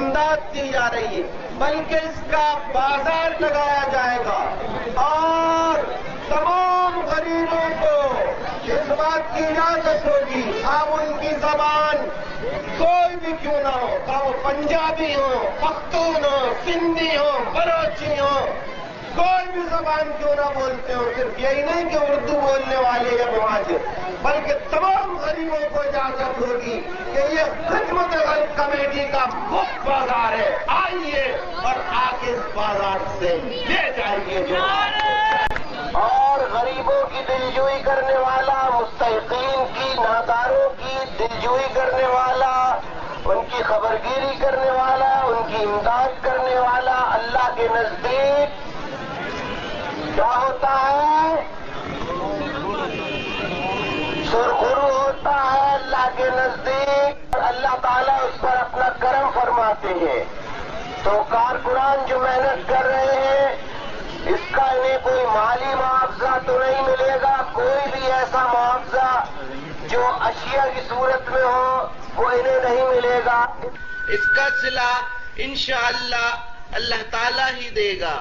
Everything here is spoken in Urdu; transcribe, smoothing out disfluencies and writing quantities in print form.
امداد دی جا رہی ہے، بلکہ اس کا بازار لگایا جائے گا اور تمام غریبوں کو اس بات کی اجازت ہوگی، اب ان کی زبان کوئی بھی کیوں نہ ہو، چاہے وہ پنجابی ہو، پختون ہو، سندھی ہو، بلوچی ہو، کوئی بھی زبان کیوں نہ بولتے ہو، صرف یہی نہیں کہ اردو بولنے والے یا مہاجر، بلکہ تمام غریبوں کو اجازت ہوگی کہ یہ خدمت غرب کمیٹی کا مفت بازار ہے، آئیے اور آ کے اس بازار سے لے جائیے جو اور غریبوں کی دلجوئی کرنے والا، مستحقین کی، ناداروں کی دلجوئی کرنے والا، ان کی خبرگیری کرنے والا، ان کی امداد کرنے والا اللہ کے نزدیک کیا ہوتا ہے؟ سرخرو ہوتا ہے اللہ کے نزدیک، اور اللہ تعالیٰ اس پر اپنا کرم فرماتے ہیں۔ تو کارکنان جو محنت کر رہے ہیں، اس کا انہیں کوئی مالی معاوضہ تو نہیں ملے گا، کوئی بھی ایسا معاوضہ جو اشیاء کی صورت میں ہو وہ انہیں نہیں ملے گا، اس کا صلہ انشاءاللہ اللہ تعالیٰ ہی دے گا۔